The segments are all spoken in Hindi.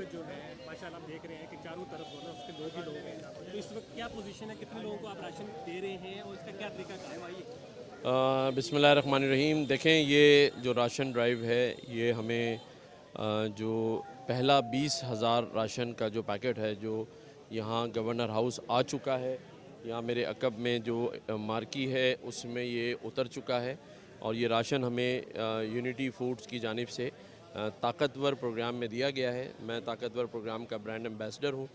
वक्त जो है माशाल्लाह हम देख रहे हैं कि चारों तरफ जो है उसके लोग ही लोग हैं, तो इस वक्त क्या पोजीशन है, कितने लोगों को आप राशन दे रहे हैं और इसका क्या तरीका है भाई? बिस्मिल्लाहिर्रहमानिर्रहीम। देखें, ये जो राशन ड्राइव है ये हमें जो पहला 20,000 राशन का जो पैकेट है जो यहाँ गवर्नर हाउस आ चुका है, यहाँ मेरे अकब में जो मार्की है उसमें ये उतर चुका है और ये राशन हमें यूनिटी फूड्स की जानिब से ताकतवर प्रोग्राम में दिया गया है। मैं ताकतवर प्रोग्राम का ब्रांड एम्बेसडर हूँ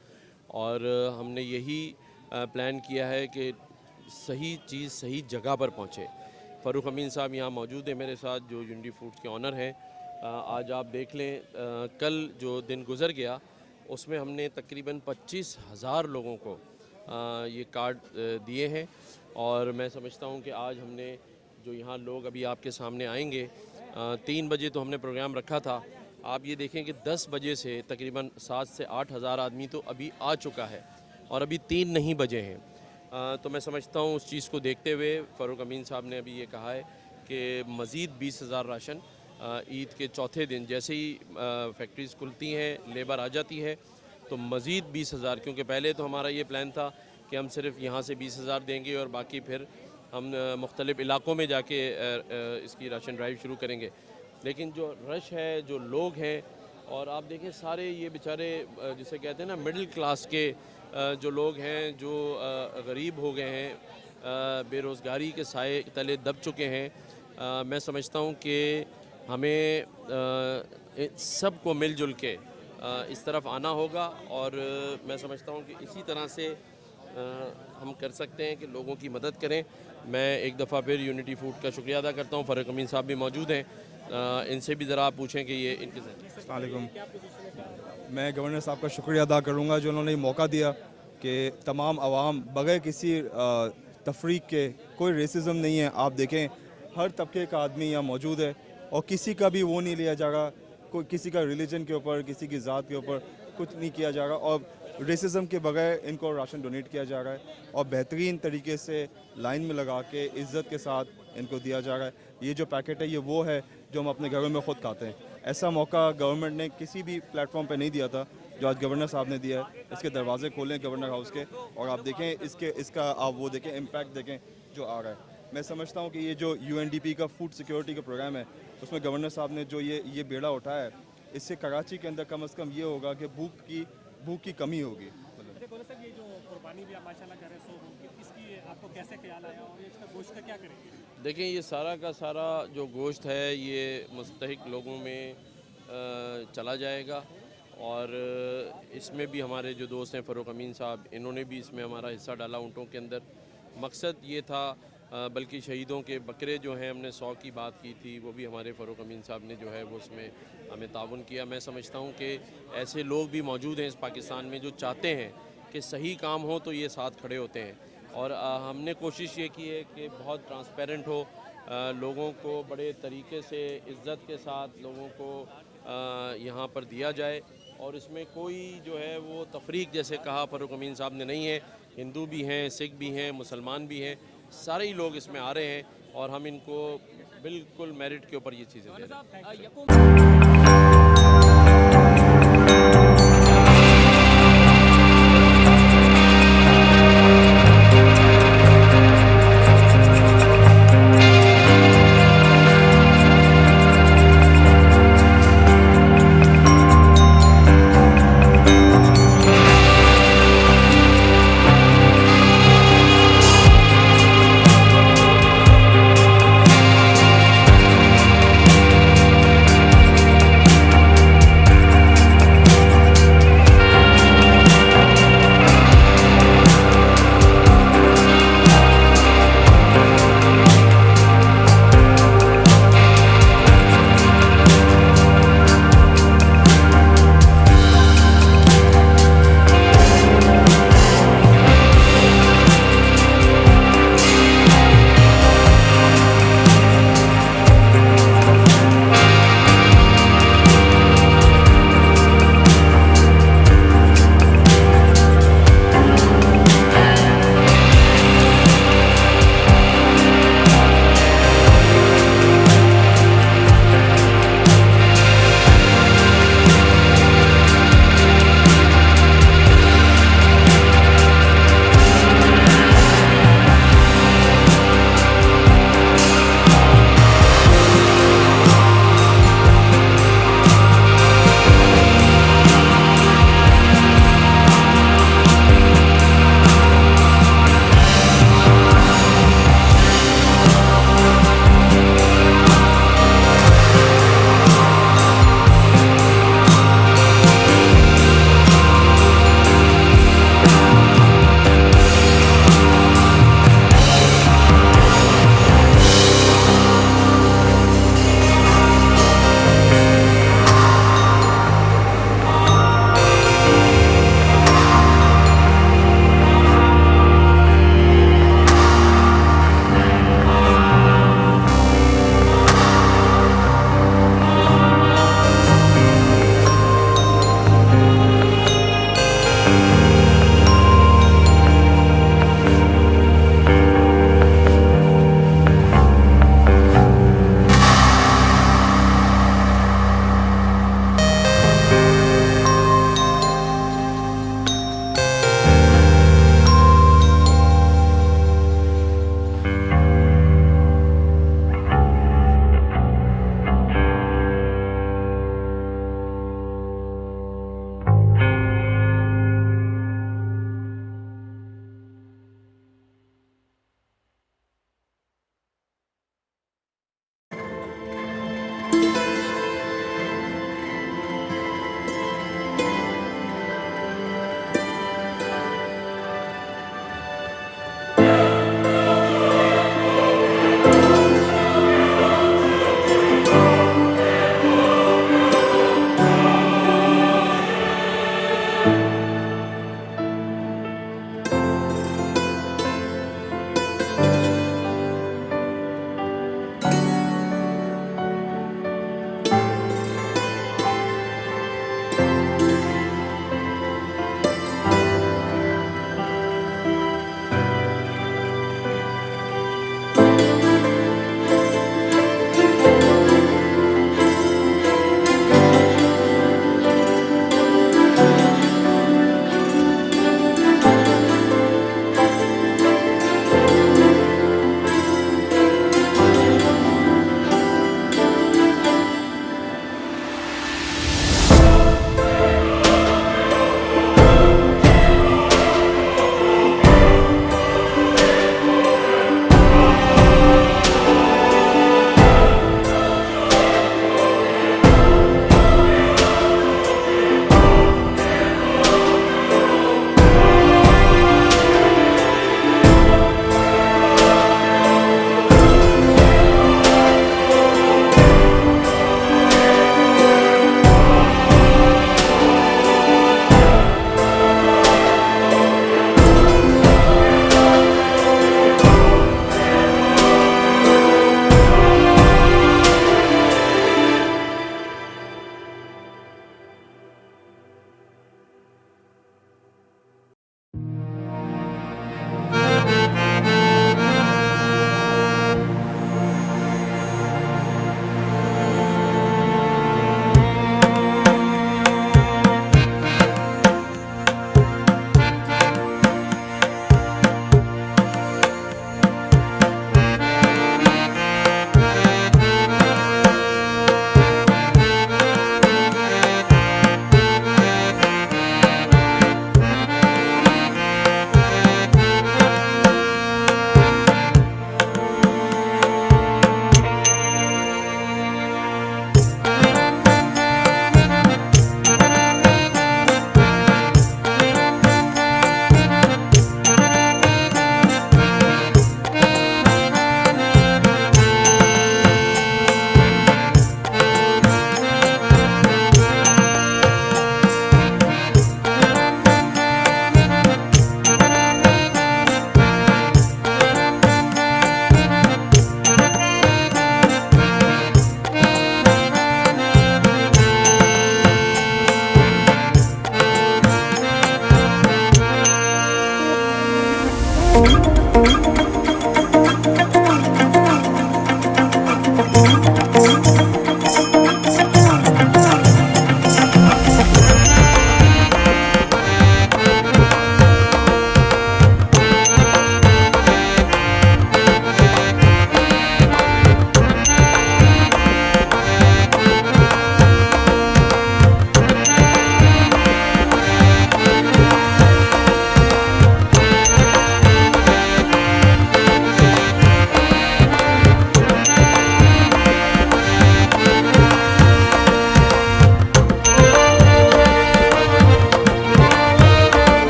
और हमने यही प्लान किया है कि सही चीज़ सही जगह पर पहुँचे। फ़ारूक अमीन साहब यहाँ मौजूद है मेरे साथ, जो यूनिटी फूड्स के ऑनर हैं। आज आप देख लें, कल जो दिन गुज़र गया उसमें हमने तकरीबन 25,000 लोगों को ये कार्ड दिए हैं और मैं समझता हूँ कि आज हमने जो यहाँ लोग अभी आपके सामने आएंगे, 3 बजे तो हमने प्रोग्राम रखा था। आप ये देखें कि 10 बजे से तकरीबन 7 से 8 हज़ार आदमी तो अभी आ चुका है और अभी 3 नहीं बजे हैं। तो मैं समझता हूँ उस चीज़ को देखते हुए फ़ारूक अमीन साहब ने अभी ये कहा है कि मज़ीद 20,000 राशन ईद के चौथे दिन जैसे ही फैक्ट्रीज़ खुलती हैं, लेबर आ जाती है, तो मज़ीद 20,000, क्योंकि पहले तो हमारा ये प्लान था कि हम सिर्फ यहाँ से 20,000 देंगे और बाकी फिर हम मुख्तलिफ़ इलाक़ों में जाके इसकी राशन ड्राइव शुरू करेंगे। लेकिन जो रश है, जो लोग हैं, और आप देखें सारे ये बेचारे जिसे कहते हैं ना मिडिल क्लास के जो लोग हैं, जो गरीब हो गए हैं, बेरोज़गारी के साए तले दब चुके हैं। मैं समझता हूँ कि हमें सबको मिलजुल के इस तरफ आना होगा और मैं समझता हूँ कि इसी तरह से हम कर सकते हैं कि लोगों की मदद करें। मैं एक दफ़ा फिर यूनिटी फूड का शुक्रिया अदा करता हूँ। फ़ारूक अमीन साहब भी मौजूद हैं, इनसे भी ज़रा आप पूछें कि ये इनके अस्सलामुअलैकुम। मैं गवर्नर साहब का शुक्रिया अदा करूँगा जो उन्होंने मौका दिया कि तमाम आवाम बग़ैर किसी तफरीक के, कोई रेसिज़म नहीं है, आप देखें हर तबके का आदमी यहाँ मौजूद है और किसी का भी वो नहीं लिया जा रहा, कोई किसी का रिलीजन के ऊपर, किसी की ज़ात के ऊपर कुछ नहीं किया जा रहा और रेसिज़म के बगैर इनको राशन डोनेट किया जा रहा है और बेहतरीन तरीके से लाइन में लगा के इज़्ज़त के साथ इनको दिया जा रहा है। ये जो पैकेट है ये वो है जो हम अपने घरों में ख़ुद खाते हैं। ऐसा मौका गवर्नमेंट ने किसी भी प्लेटफॉर्म पे नहीं दिया था जो आज गवर्नर साहब ने दिया है। इसके दरवाजे खोलें गवर्नर हाउस के और आप देखें इसका आप वो देखें इम्पैक्ट देखें जो आ रहा है। मैं समझता हूँ कि ये जो UNDP का फूड सिक्योरिटी का प्रोग्राम है उसमें गवर्नर साहब ने जो ये बेड़ा उठाया है, इससे कराची के अंदर कम से कम ये होगा कि भूख की कमी होगी। ये जो कुर्बानी भी आप माशाल्लाह कर रहे हैं, इसकी आपको कैसे ख्याल आया और इसका गोश्त का क्या करेंगे? देखें, ये सारा का सारा जो गोश्त है ये मुस्तहिक लोगों में चला जाएगा और इसमें भी हमारे जो दोस्त हैं फ़ारूक अमीन साहब, इन्होंने भी इसमें हमारा हिस्सा डाला ऊँटों के अंदर। मकसद ये था, बल्कि शहीदों के बकरे जो हैं, हमने 100 की बात की थी, वो भी हमारे फ़ारूक अमीन साहब ने जो है वो उसमें हमें ताउन किया। मैं समझता हूँ कि ऐसे लोग भी मौजूद हैं इस पाकिस्तान में जो चाहते हैं कि सही काम हो तो ये साथ खड़े होते हैं और हमने कोशिश ये की है कि बहुत ट्रांसपेरेंट हो, लोगों को बड़े तरीके से इज़्ज़त के साथ लोगों को यहाँ पर दिया जाए और इसमें कोई जो है वो तफरीक, जैसे कहा फ़ारूक अमीन साहब ने, नहीं है। हिंदू भी हैं, सिख भी हैं, मुसलमान भी हैं, सारे ही लोग इसमें आ रहे हैं और हम इनको बिल्कुल मेरिट के ऊपर ये चीज़ें दे रहे हैं।